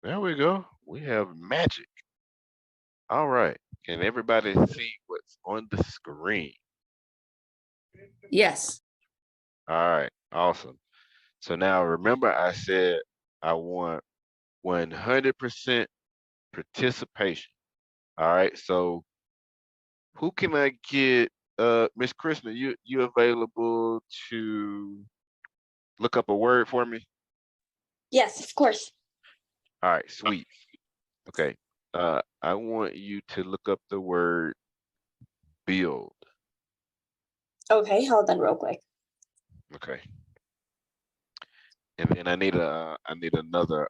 There we go. We have magic. All right. Can everybody see what's on the screen? Yes. All right. Awesome. So now remember I said I want 100% participation. All right. So who can I get? Miss Krishna, you available to look up a word for me? Yes, of course. All right, sweet. Okay. I want you to look up the word build. Okay, hold on real quick. Okay. And then I need another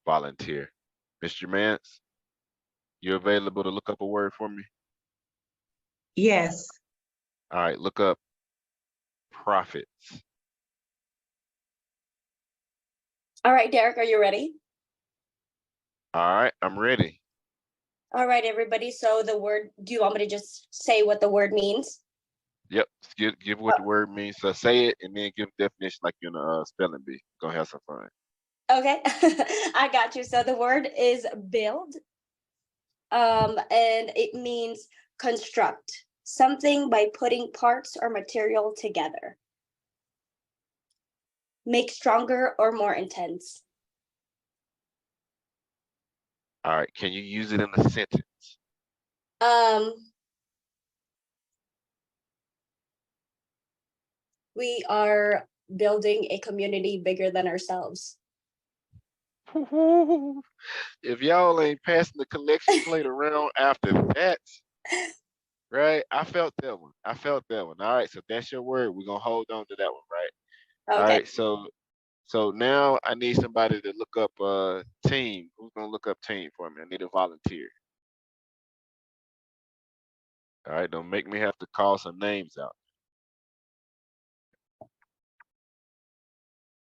volunteer. Mr. Mance, you available to look up a word for me? Yes. All right, look up profits. All right, Derek, are you ready? All right, I'm ready. All right, everybody. So the word, do you want me to just say what the word means? Yep. Give what the word means. So say it and then give definition like you're in a spelling bee. Gonna have some fun. Okay, I got you. So the word is build, and it means construct something by putting parts or material together. Make stronger or more intense. All right. Can you use it in a sentence? Um, we are building a community bigger than ourselves. If y'all ain't passing the collection plate around after that, right? I felt that one. I felt that one. All right, so that's your word. We're gonna hold on to that one, right? All Okay. right, so now I need somebody to look up team. Who's gonna look up team for me? I need a volunteer. All right, don't make me have to call some names out.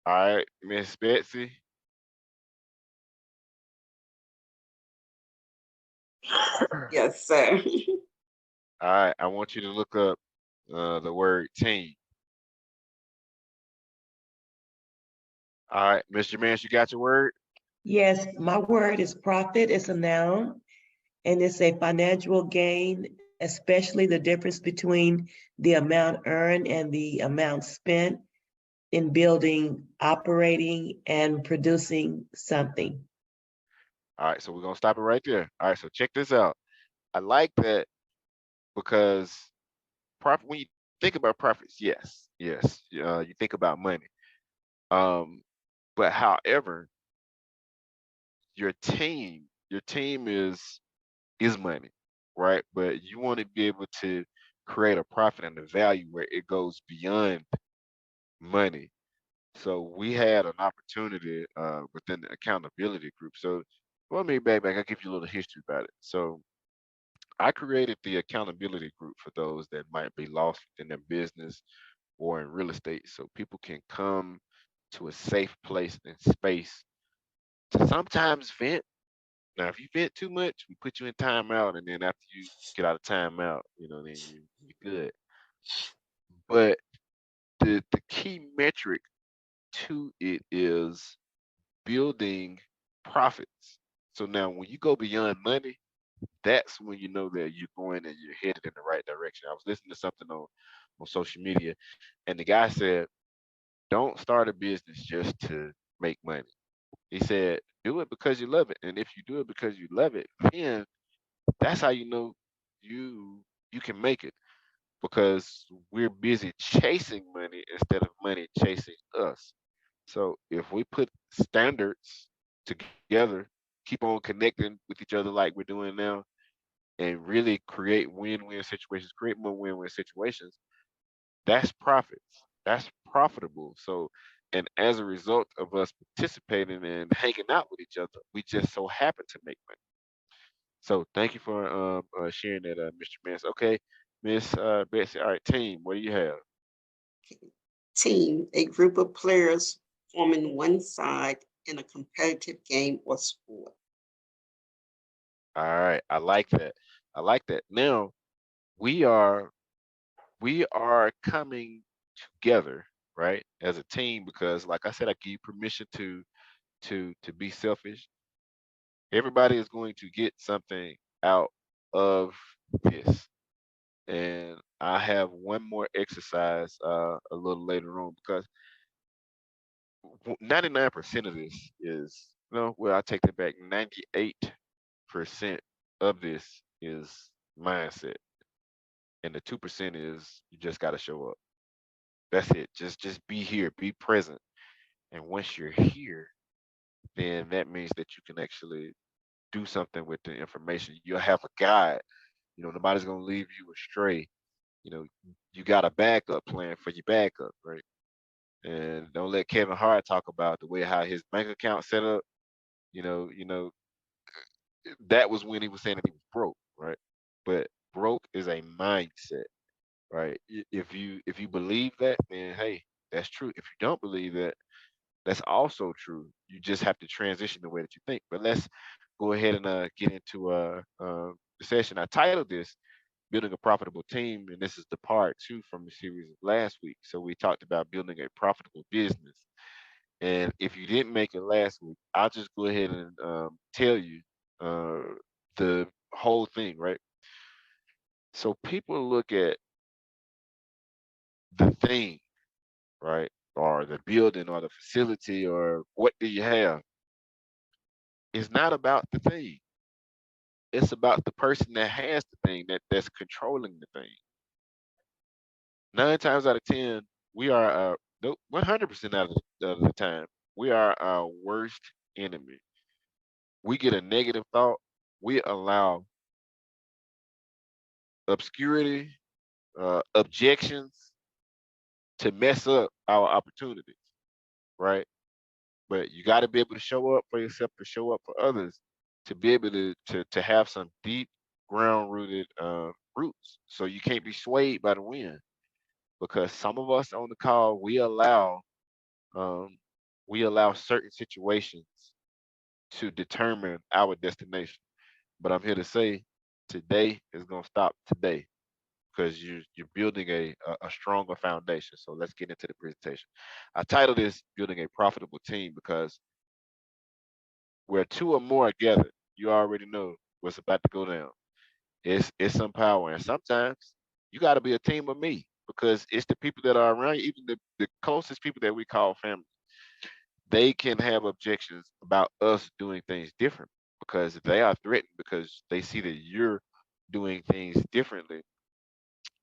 All right, Miss Betsy. Yes, sir. All right, I want you to look up the word team. All right, Mr. Mance, you got your word? Yes, my word is profit. It's a noun and it's a financial gain, especially the difference between the amount earned and the amount spent in building, operating, and producing something. All right, so we're gonna stop it right there. All right, so check this out. I like that because profit. When you think about profits, yes, you think about money. Um, but however, your team is money, right? But you want to be able to create a profit and a value where it goes beyond money. So we had an opportunity within the accountability group. So let me back. I'll give you a little history about it. So I created the accountability group for those that might be lost in their business or in real estate so people can come to a safe place and space to sometimes vent. Now, if you vent too much, we put you in timeout, and then after you get out of timeout, then you're good. But the key metric to it is building profits. So now, when you go beyond money, that's when you know that you're going and you're headed in the right direction. I was listening to something on social media, and the guy said, "Don't start a business just to make money." He said, "Do it because you love it, and if you do it because you love it, then that's how you know you can make it because we're busy chasing money instead of money chasing us. So if we put standards together, keep on connecting with each other like we're doing now, and really create win-win situations, create more win-win situations, that's profits. That's profitable. So, and as a result of us participating and hanging out with each other, we just so happen to make money. So, thank you for sharing that, Mr. Mance. Okay, Miss Betsy. All right, team. What do you have? Team, a group of players forming one side in a competitive game or sport. All right, I like that. I like that. Now we are we are coming together, right, as a team because, like I said, I give you permission to to be selfish. Everybody is going to get something out of this. And I have one more exercise a little later on because 99% of this is no, well, I take that back. 98% of this is mindset, and the 2% is you just got to show up. That's it. Just be here, be present, and once you're here, then that means that you can actually do something with the information. You'll have a guide. Nobody's gonna leave you astray. You know, you got a backup plan for your backup, right? And don't let Kevin Hart talk about the way how his bank account set up. That was when he was saying that he was broke, right? But broke is a mindset, right? If you believe that, then hey, that's true. If you don't believe that, that's also true. You just have to transition the way that you think. But let's go ahead and get into the session. I titled this "Building a Profitable Team," and this is the part two from the series of last week. So we talked about building a profitable business. And if you didn't make it last week, I'll just go ahead and tell you uh, the whole thing, right? So people look at the thing, right? Or the building or the facility or what do you have? It's not about the thing. It's about the person that has the thing that's controlling the thing. 9 times out of 10, we are 100% of the time, we are our worst enemy. We get a negative thought, we allow obscurity, objections to mess up our opportunities, right? But you got to be able to show up for yourself, to show up for others, to be able to have some deep ground rooted roots. So you can't be swayed by the wind because some of us on the call um, we allow certain situations to determine our destination. But I'm here to say today is gonna stop today because you're building a stronger foundation. So let's get into the presentation. I titled this "Building a Profitable Team" because where two or more are gathered, you already know what's about to go down. It's some power, and sometimes you got to be a team of me because it's the people that are around you, even the closest people that we call family. They can have objections about us doing things different because they are threatened because they see that you're doing things differently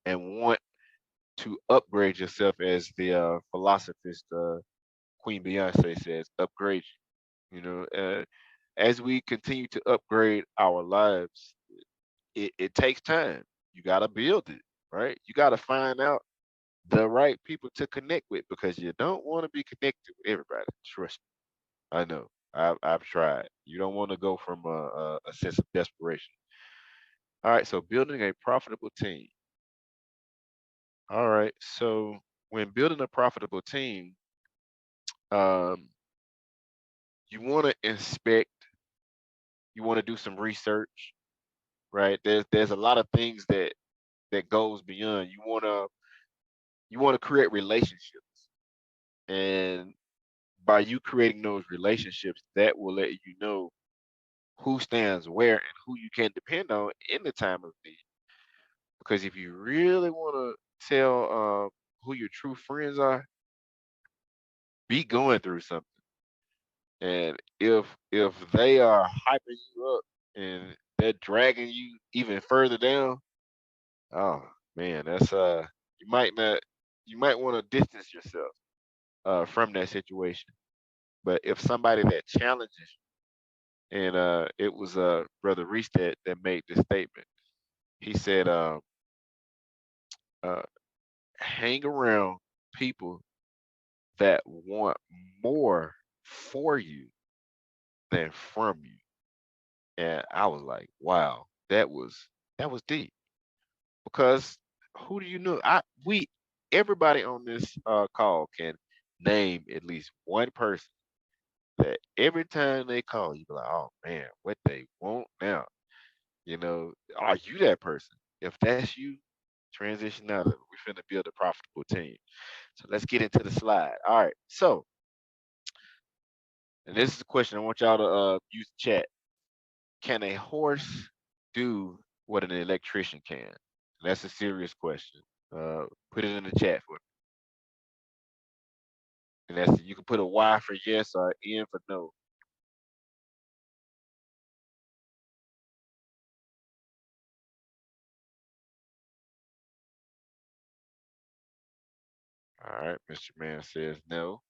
and want to upgrade yourself, as the philosophist Queen Beyonce says, upgrade you. As we continue to upgrade our lives, it takes time. You got to build it, right? You got to find out the right people to connect with because you don't want to be connected with everybody. Trust me. I know. I've tried. You don't want to go from a sense of desperation. All right. So building a profitable team. All right. So when building a profitable team, um, you want to inspect. You want to do some research, right? There's a lot of things that goes beyond. You want to create relationships, and by you creating those relationships, that will let you know who stands where and who you can depend on in the time of need. Because if you really want to tell who your true friends are, be going through something. And if they are hyping you up and they're dragging you even further down, oh man, that's you might not you might want to distance yourself from that situation. But if somebody that challenges you, and it was Brother Reese that made this statement. He said, uh, hang around people that want more for you than from you. And I was like, wow, that was deep. Because who do you know? Everybody on this call can name at least one person that every time they call, you be like, oh man, what they want now. Are you that person? If that's you, transition out of it. We're finna build a profitable team. So let's get into the slide. All right. So And this is the question I want y'all to use the chat. Can a horse do what an electrician can? That's a serious question. Put it in the chat for me. And that's you can put a Y for yes or N for no. All right, Mr. Man says no.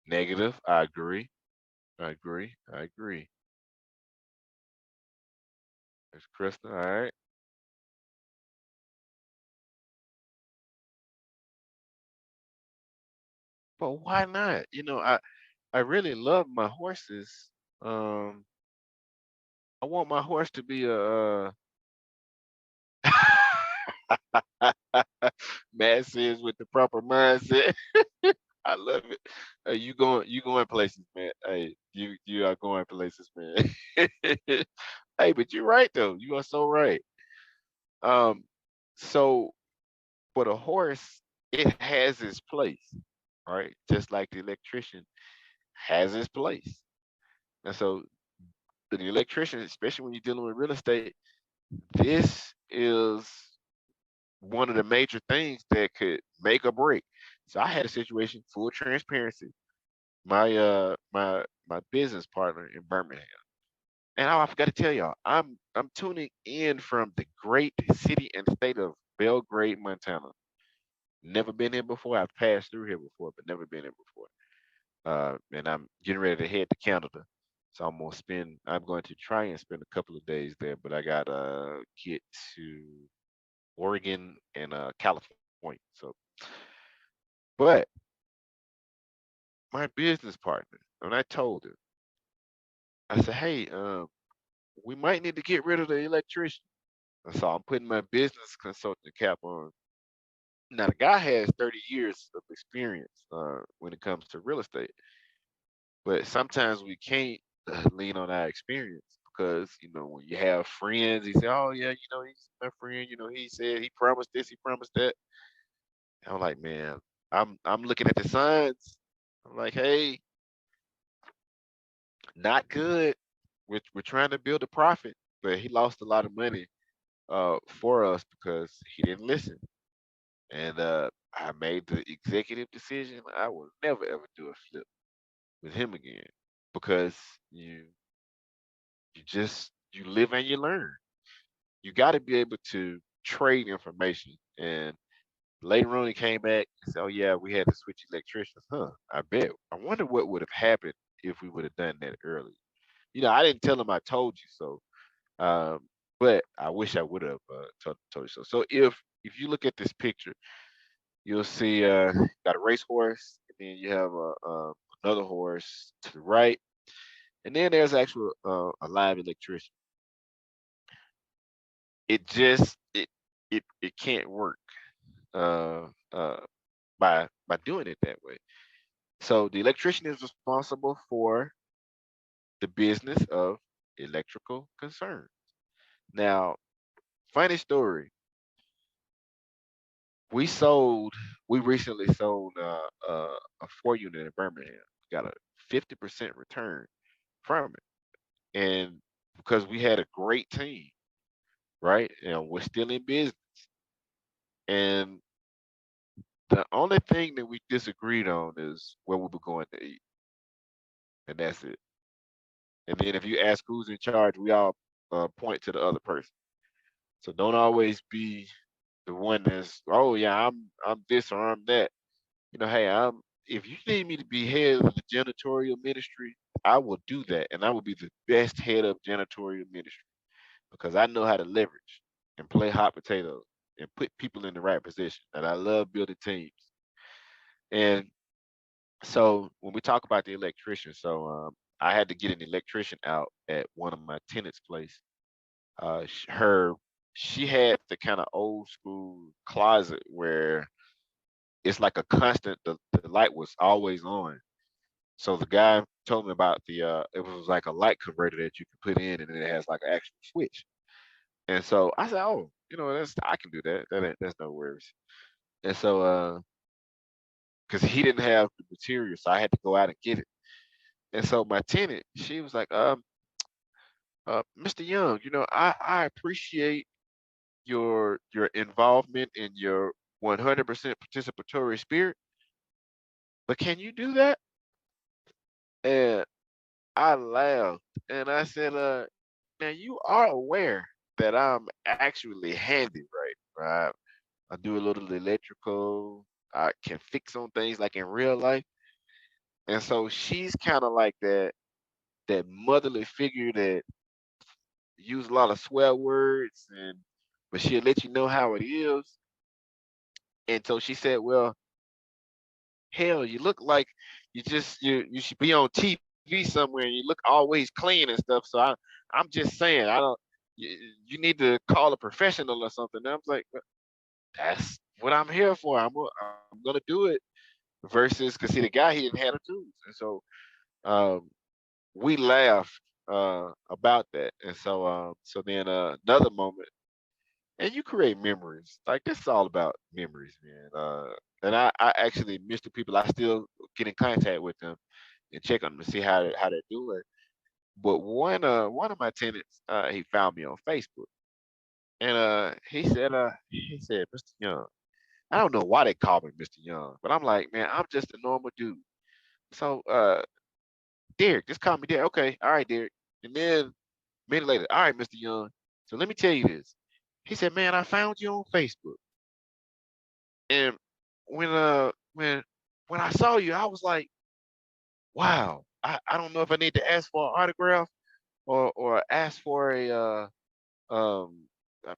Negative. I agree. I agree. I agree. It's Krista. All right. But why not? I really love my horses. Um, I want my horse to be a Matt says with the proper mindset. I love it. You going places, man. Hey, you are going places, man. Hey, but you're right though. You are so right. Um, so for the horse, it has its place, right? Just like the electrician has its place. And so the electrician, especially when you're dealing with real estate, this is one of the major things that could make or break. So I had a situation, full transparency. My business partner in Birmingham. And I forgot to tell y'all, I'm tuning in from the great city and state of Belgrade, Montana. Never been here before. I've passed through here before, but never been here before. And I'm getting ready to head to Canada. So I'm going to try and spend a couple of days there, but I gotta get to Oregon and California. So, but my business partner, and I told her, I said, hey, we might need to get rid of the electrician. And so I'm putting my business consulting cap on. Now the guy has 30 years of experience when it comes to real estate, but sometimes we can't lean on our experience because when you have friends, he say, "Oh yeah, he's my friend. He said he promised this, he promised that." And I'm like, man, I'm looking at the signs. I'm like, hey, not good. We're trying to build a profit, but he lost a lot of money for us because he didn't listen. And I made the executive decision. I will never ever do a flip with him again because you live and you learn. You got to be able to trade information. And later on, he came back and said, "Oh yeah, we had to switch electricians." Huh? I bet. I wonder what would have happened if we would have done that early. I didn't tell him I told you so. Um, but I wish I would have told you so. So if you look at this picture, you'll see got a racehorse, and then you have another horse to the right, and then there's actual a live electrician. It can't work uh, uh, by doing it that way. So the electrician is responsible for the business of electrical concerns. Now, funny story. We sold. We recently sold a 4 unit in Birmingham. Got a 50% return from it, and because we had a great team, right? And we're still in business, and the only thing that we disagreed on is where we were going to eat, and that's it. And then if you ask who's in charge, we all point to the other person. So don't always be the one that's, oh yeah, I'm this or I'm that. Hey, if you need me to be head of the janitorial ministry, I will do that, and I will be the best head of janitorial ministry because I know how to leverage and play hot potatoes and put people in the right position. And I love building teams. And so when we talk about the electrician, so I had to get an electrician out at one of my tenants' place. She had the kind of old school closet where it's like a constant. The light was always on. So the guy told me about it was like a light converter that you can put in, and then it has like an actual switch. And so I said, oh, I can do that. That's no worries. And so because he didn't have the material, so I had to go out and get it. And so my tenant, she was like, Mr. Young, I appreciate your involvement in your 100% participatory spirit, but can you do that? And I laughed and I said, now you are aware that I'm actually handy, right? I do a little electrical. I can fix on things like in real life. And so she's kind of like that motherly figure that use a lot of swear words, but she'll let you know how it is. And so she said, well, hell, you look like you should be on TV somewhere and you look always clean and stuff. So I'm just saying, I don't you, you need to call a professional or something. And I was like, "Well, that's what I'm here for. I'm gonna do it." Versus, cause see, the guy, he didn't have the tools, and so um, we laughed about that. And so then another moment, and you create memories. Like this is all about memories, man. And I actually miss the people. I still get in contact with them and check on them to see how they're doing. But one of my tenants, he found me on Facebook, and he said, Mr. Young. I don't know why they call me Mr. Young, but I'm like, man, I'm just a normal dude. So Derek, just call me Derek. Okay, all right, Derek. And then a minute later, all right, Mr. Young. So let me tell you this. He said, man, I found you on Facebook. And when I saw you, I was like, wow. I don't know if I need to ask for an autograph or ask for a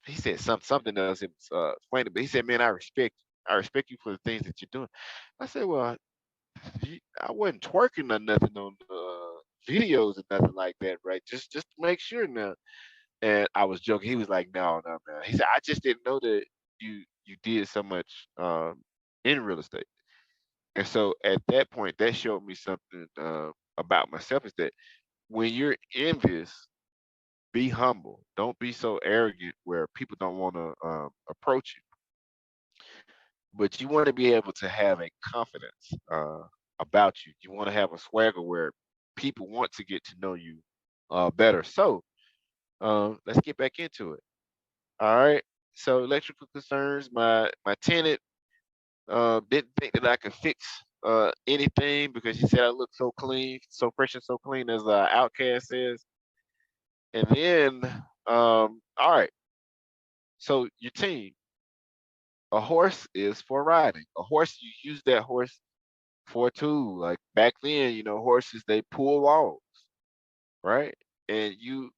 he said something else. It was funny, but he said, man, I respect you for the things that you're doing. I said, well, I wasn't twerking or nothing on videos or nothing like that, right? Just to make sure now. And I was joking. He was like, no, no, man. He said, I just didn't know that you did so much in real estate. And so at that point, that showed me something about myself is that when you're envious, be humble. Don't be so arrogant where people don't want to approach you. But you want to be able to have a confidence about you. You want to have a swagger where people want to get to know you better. So let's get back into it. All right. So electrical concerns. My tenant didn't think that I could fix anything because he said I look so clean, so fresh and so clean, as Outcast says. And then, all right. So your team, a horse is for riding. A horse, you use that horse for a tool. Like back then, horses they pull logs, right? And you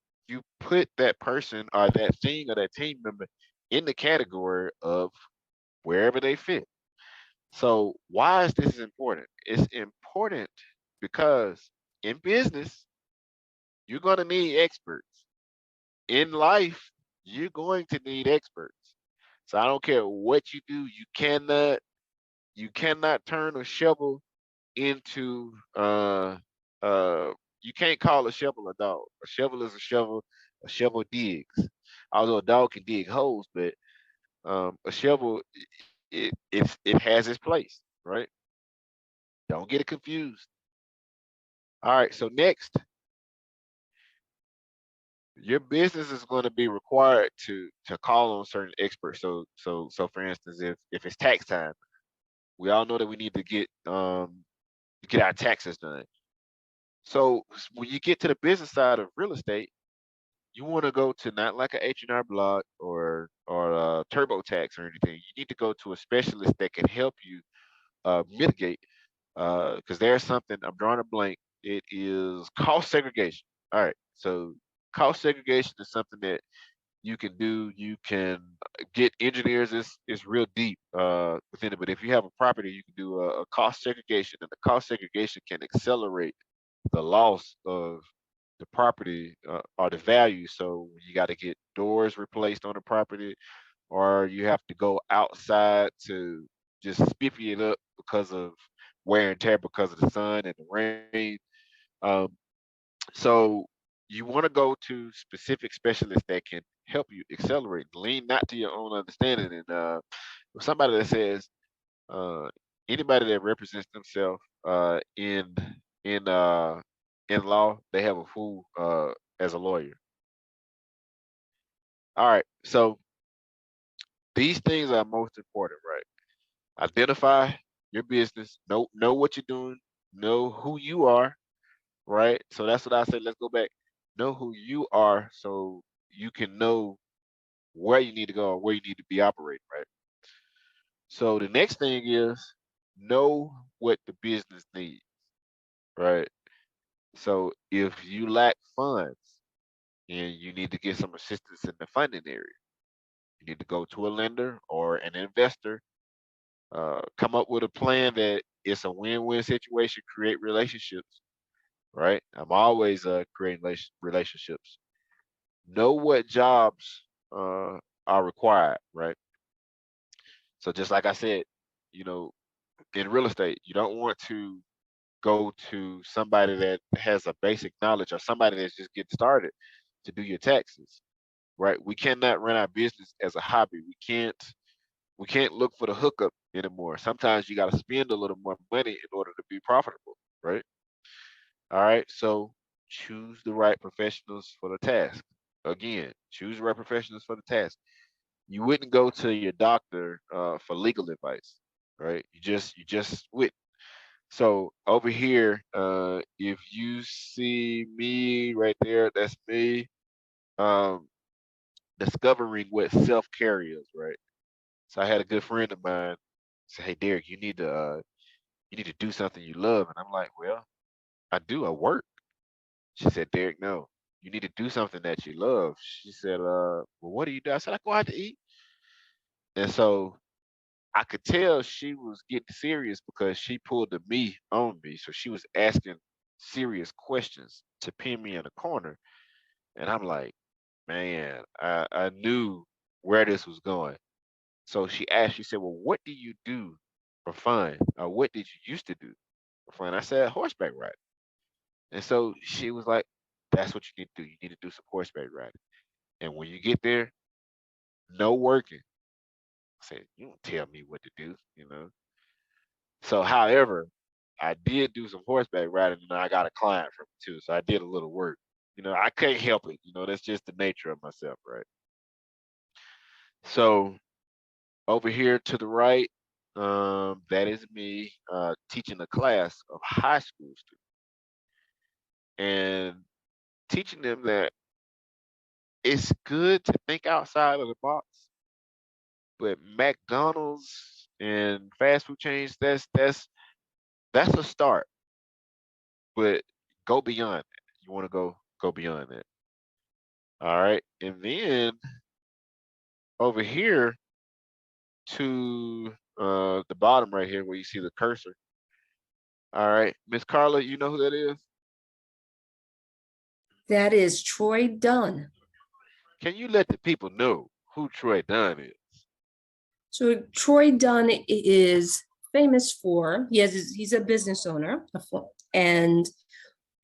put that person or that thing or that team member in the category of wherever they fit. So why is this important? It's important because in business, you're going to need experts. In life, you're going to need experts. So I don't care what you do, you cannot turn a shovel into you can't call a shovel a dog. A shovel is a shovel. A shovel digs. Although a dog can dig holes, but a shovel it has its place, right? Don't get it confused. All right, so next, your business is going to be required to call on certain experts. So for instance, if it's tax time, we all know that we need to get our taxes done. So when you get to the business side of real estate, you want to go to not like a H&R Block or TurboTax or anything. You need to go to a specialist that can help you mitigate because there's something I'm drawing a blank. It is cost segregation. All right, so cost segregation is something that you can do. You can get engineers. It's real deep within it. But if you have a property, you can do a cost segregation, and the cost segregation can accelerate the loss of the property or the value. So you got to get doors replaced on the property, or you have to go outside to just spiffy it up because of wear and tear because of the sun and the rain. Um, so you want to go to specific specialists that can help you accelerate. Lean not to your own understanding. And somebody that says uh, anybody that represents themselves in in law, they have a fool as a lawyer. All right, so these things are most important, right? Identify your business, know what you're doing, know who you are, right? So that's what I said. Let's go back. Know who you are so you can know where you need to go or where you need to be operating, right? So the next thing is know what the business needs, right? So if you lack funds and you need to get some assistance in the funding area, you need to go to a lender or an investor. Come up with a plan that it's a win-win situation. Create relationships, right? I'm always creating relationships. Know what jobs are required, right? So just like I said, you know, in real estate, you don't want to go to somebody that has a basic knowledge or somebody that's just getting started to do your taxes, right? We cannot run our business as a hobby. We can't look for the hookup anymore. Sometimes you got to spend a little more money in order to be profitable, right? All right. So choose the right professionals for the task. Again, choose the right professionals for the task. You wouldn't go to your doctor for legal advice, right? You just would. So over here, if you see me right there, that's me. Um, discovering what self care is, right? So I had a good friend of mine say, "Hey, Derek, you need to do something you love," and I'm like, "Well, I do. I work." She said, "Derek, no, you need to do something that you love." She said, "Well, what do you do?" I said, "I go out to eat," and so I could tell she was getting serious because she pulled the me on me. So she was asking serious questions to pin me in a corner. And I'm like, man, I knew where this was going. So she said, well, what do you do for fun? Or what did you used to do for fun? I said, horseback riding. And so she was like, that's what you need to do. You need to do some horseback riding. And when you get there, no working. I said, you don't tell me what to do, you know. So, however, I did do some horseback riding and I got a client from it too. So I did a little work. I can't help it. That's just the nature of myself, right? So over here to the right, that is me teaching a class of high school students and teaching them that it's good to think outside of the box, but McDonald's and fast food chains, that's a start, but go beyond that. You want to go beyond that. All right. And then over here to the bottom right here where you see the cursor. All right. Miss Carla, you know who that is? That is Troy Dunn. Can you let the people know who Troy Dunn is? So Troy Dunn is famous for, he's a business owner, and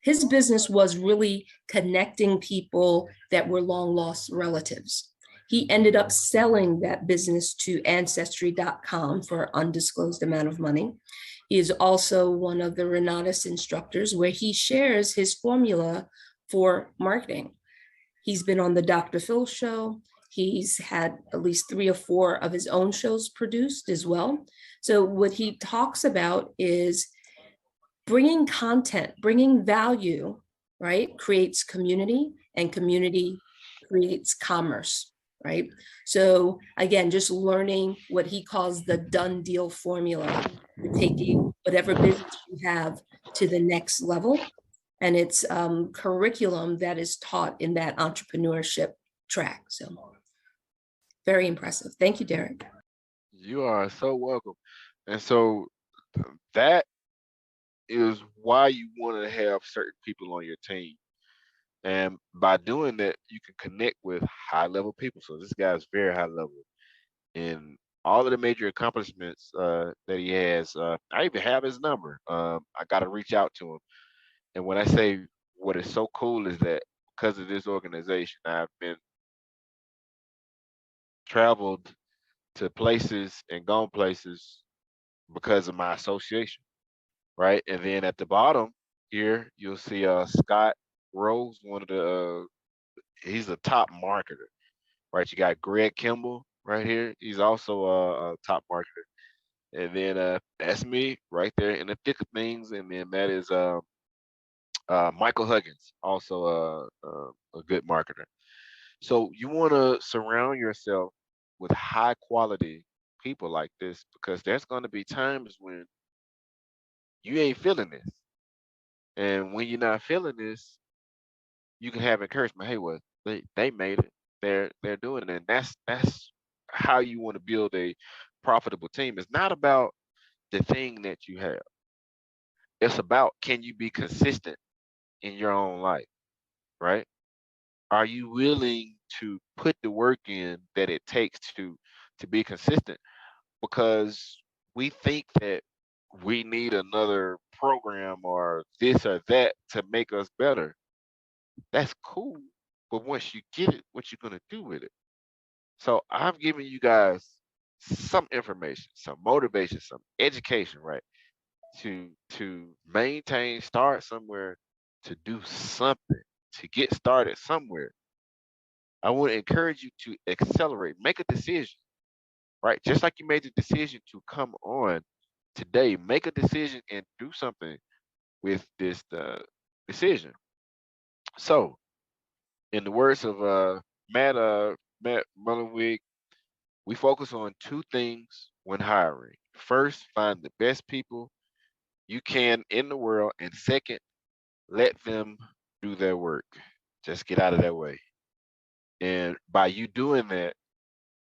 his business was really connecting people that were long lost relatives. He ended up selling that business to Ancestry.com for an undisclosed amount of money. He is also one of the Renatus instructors where he shares his formula for marketing. He's been on the Dr. Phil show. He's had at least 3 or 4 of his own shows produced as well. So what he talks about is bringing content, bringing value, right? Creates community, and community creates commerce, right? So again, just learning what he calls the done deal formula for taking whatever business you have to the next level. And it's curriculum that is taught in that entrepreneurship track. So very impressive. Thank you, Derek. You are so welcome. And so that is why you want to have certain people on your team. And by doing that, you can connect with high level people. So this guy's very high level. And all of the major accomplishments that he has, I even have his number. I got to reach out to him. And when I say what is so cool is that because of this organization, I've been traveled to places and gone places because of my association, right? And then at the bottom, here you'll see Scott Rose, one of the he's a top marketer, right? You got Greg Kimball right here. He's also a top marketer. And then that's me right there in the thick of things. And then that is Michael Huggins, also a good marketer. So you want to surround yourself with high quality people like this because there's going to be times when you ain't feeling this. And when you're not feeling this, you can have encouragement. Hey, well, they made it. They're doing it. And that's how you want to build a profitable team. It's not about the thing that you have. It's about can you be consistent in your own life, right? Are you willing to put the work in that it takes to be consistent? Because we think that we need another program or this or that to make us better. That's cool. But once you get it, what you gonna do with it? So I've given you guys some information, some motivation, some education, right? To maintain, start somewhere, to do something, to get started somewhere. I want to encourage you to accelerate, make a decision, right? Just like you made the decision to come on today, make a decision and do something with this decision. So, in the words of Matt Mullenweg, we focus on two things when hiring. First, find the best people you can in the world, and second, let them do their work. Just get out of their way. And by you doing that,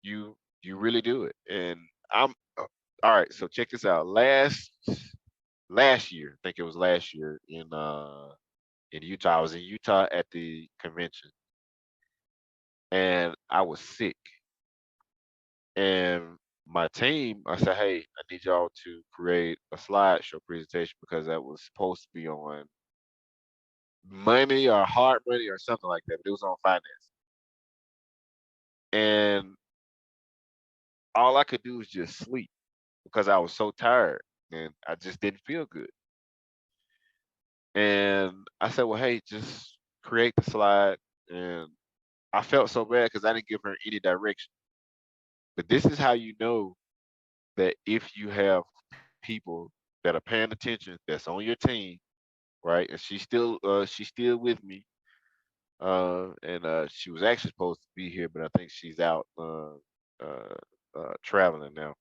you really do it. And I'm all right. So check this out. Last year, I think it was last year in Utah. I was in Utah at the convention, and I was sick. And my team, I said, hey, I need y'all to create a slideshow presentation because that was supposed to be on money or hard money or something like that, but it was on finance. And all I could do was just sleep because I was so tired and I just didn't feel good. And I said, well, hey, just create the slide. And I felt so bad because I didn't give her any direction. But this is how you know that if you have people that are paying attention, that's on your team, right? And she's still with me. And she was actually supposed to be here, but I think she's out uh, traveling now.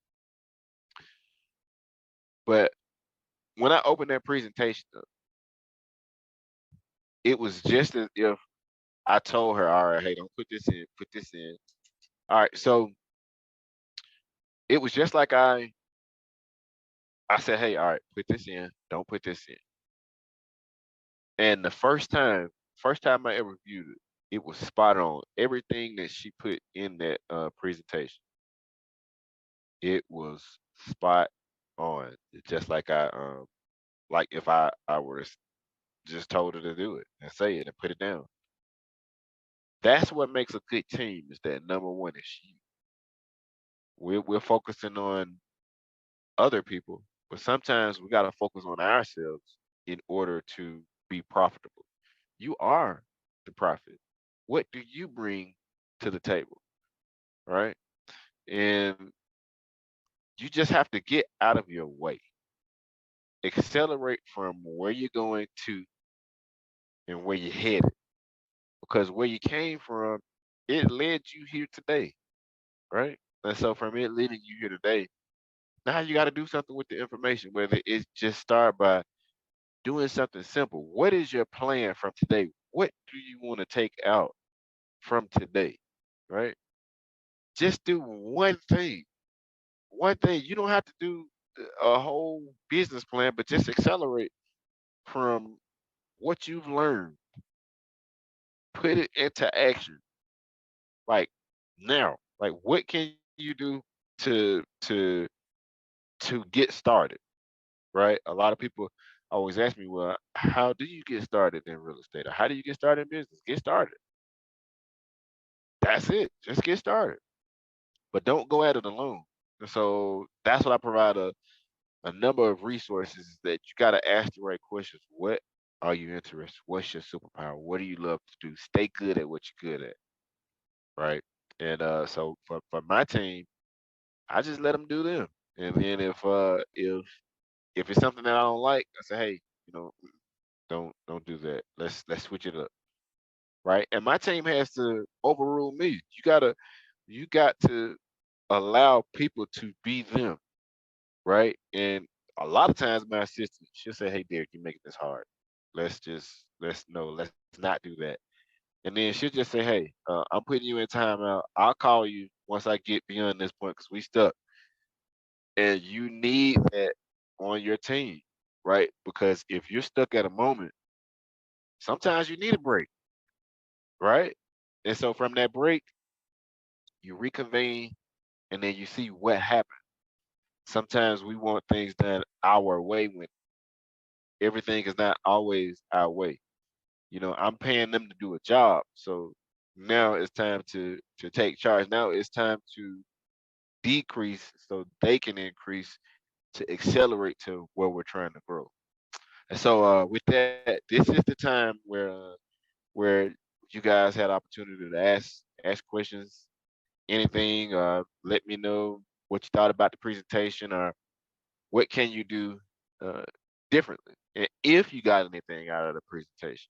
But when I opened that presentation up, it was just as if I told her, all right, hey, don't put this in, put this in. All right, so it was just like I said, hey, all right, put this in, don't put this in. And the first time I ever viewed it, it was spot on. Everything that she put in that presentation, it was spot on. Just like like if I were to just told her to do it and say it and put it down. That's what makes a good team is that number one is you. We're focusing on other people, but sometimes we got to focus on ourselves in order to be profitable. You are the profit. What do you bring to the table, right? And you just have to get out of your way, accelerate from where you're going to and where you're headed, because where you came from, it led you here today, right? And so from it leading you here today, now you got to do something with the information, whether it's just start by doing something simple. What is your plan from today? What do you want to take out from today? Right? Just do one thing. One thing. You don't have to do a whole business plan, but just accelerate from what you've learned. Put it into action. Like now. Like what can you do to to get started? Right? A lot of people always ask me, well, how do you get started in real estate? Or how do you get started in business? Get started. That's it. Just get started. But don't go at it alone. And so that's what I provide a number of resources that you got to ask the right questions. What are you interested? What's your superpower? What do you love to do? Stay good at what you're good at, right? And so for my team, I just let them do them. And then if it's something that I don't like, I say, hey, you know, don't do that. Let's switch it up, right? And my team has to overrule me. You got to allow people to be them, right? And a lot of times my assistant, she'll say, hey Derek, you're making this hard. Let's not do that. And then she'll just say, hey, I'm putting you in timeout. I'll call you once I get beyond this point because we stuck. And you need that on your team, right? Because if you're stuck at a moment, sometimes you need a break, right? And so from that break, you reconvene and then you see what happened. Sometimes we want things done our way when everything is not always our way. I'm paying them to do a job. So now it's time to take charge. Now it's time to decrease so they can increase to accelerate to where we're trying to grow. And so with that, this is the time where you guys had opportunity to ask questions, anything, let me know what you thought about the presentation or what can you do uh, differently. And if you got anything out of the presentation.